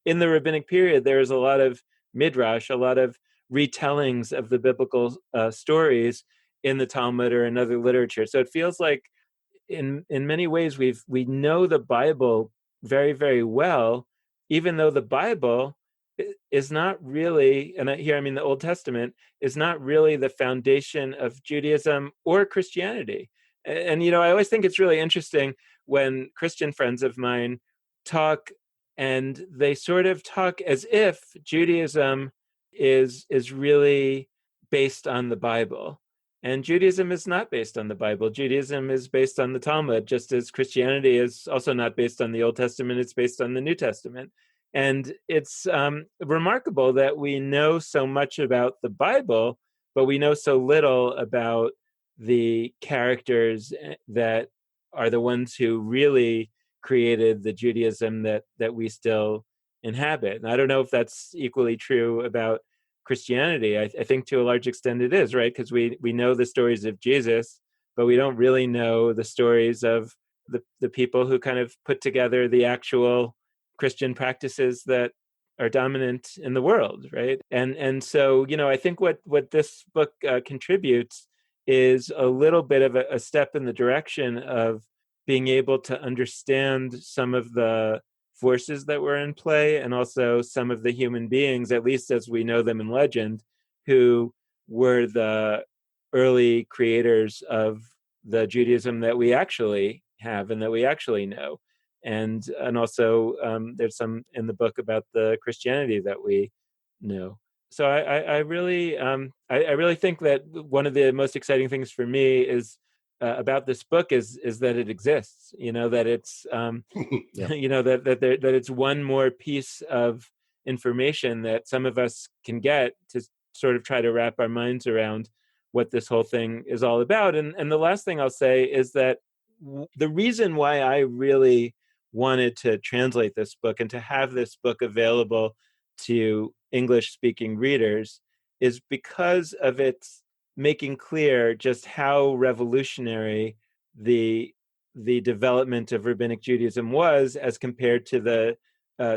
in the rabbinic period, there is a lot of midrash, a lot of retellings of the biblical stories in the Talmud or in other literature. So it feels like in many ways we know the Bible very, very well, even though the Bible is not really, and here I mean the Old Testament, is not really the foundation of Judaism or Christianity. And I always think it's really interesting when Christian friends of mine talk, and they sort of talk as if Judaism is really based on the Bible. And Judaism is not based on the Bible. Judaism is based on the Talmud, just as Christianity is also not based on the Old Testament, it's based on the New Testament. And it's remarkable that we know so much about the Bible, but we know so little about the characters that are the ones who really created the Judaism that we still inhabit. And I don't know if that's equally true about Christianity. I think to a large extent it is, right? Because we know the stories of Jesus, but we don't really know the stories of the people who kind of put together the actual Christian practices that are dominant in the world, right? And so I think what this book contributes is a little bit of a step in the direction of being able to understand some of the forces that were in play, and also some of the human beings, at least as we know them in legend, who were the early creators of the Judaism that we actually have and that we actually know. And also there's some in the book about the Christianity that we know. So I really I really think that one of the most exciting things for me is about this book is that it exists. That it's Yeah. that it's one more piece of information that some of us can get to sort of try to wrap our minds around what this whole thing is all about. And the last thing I'll say is that the reason why I really wanted to translate this book and to have this book available to English speaking readers is because of its making clear just how revolutionary the development of rabbinic Judaism was as compared to the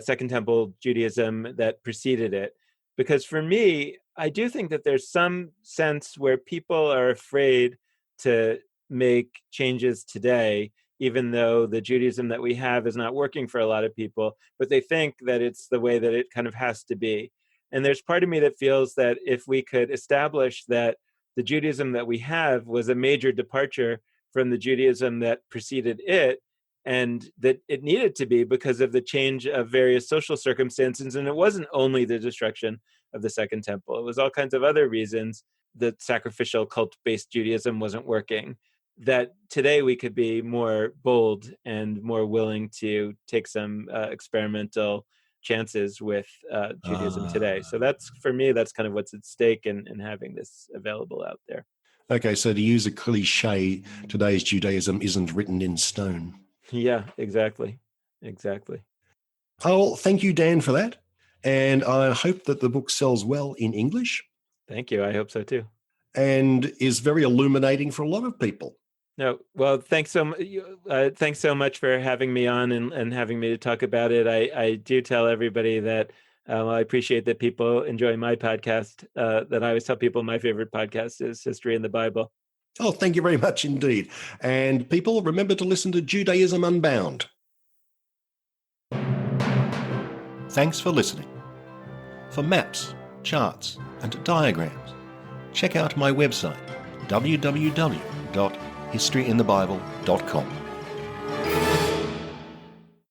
Second Temple Judaism that preceded it. Because for me, I do think that there's some sense where people are afraid to make changes today, even though the Judaism that we have is not working for a lot of people, but they think that it's the way that it kind of has to be. And there's part of me that feels that if we could establish that the Judaism that we have was a major departure from the Judaism that preceded it, and that it needed to be because of the change of various social circumstances. And it wasn't only the destruction of the Second Temple. It was all kinds of other reasons that sacrificial cult-based Judaism wasn't working, that today we could be more bold and more willing to take some experimental chances with Judaism today. So that's, for me, that's kind of what's at stake in having this available out there. Okay, so to use a cliche, today's Judaism isn't written in stone. Yeah, exactly. Exactly. Oh, well, thank you, Dan, for that. And I hope that the book sells well in English. Thank you. I hope so too. And is very illuminating for a lot of people. No, well, thanks so much for having me on and having me to talk about it. I do tell everybody that I appreciate that people enjoy my podcast, that I always tell people my favorite podcast is History in the Bible. Oh, thank you very much indeed. And people, remember to listen to Judaism Unbound. Thanks for listening. For maps, charts, and diagrams, check out my website, www.historyinthebible.com.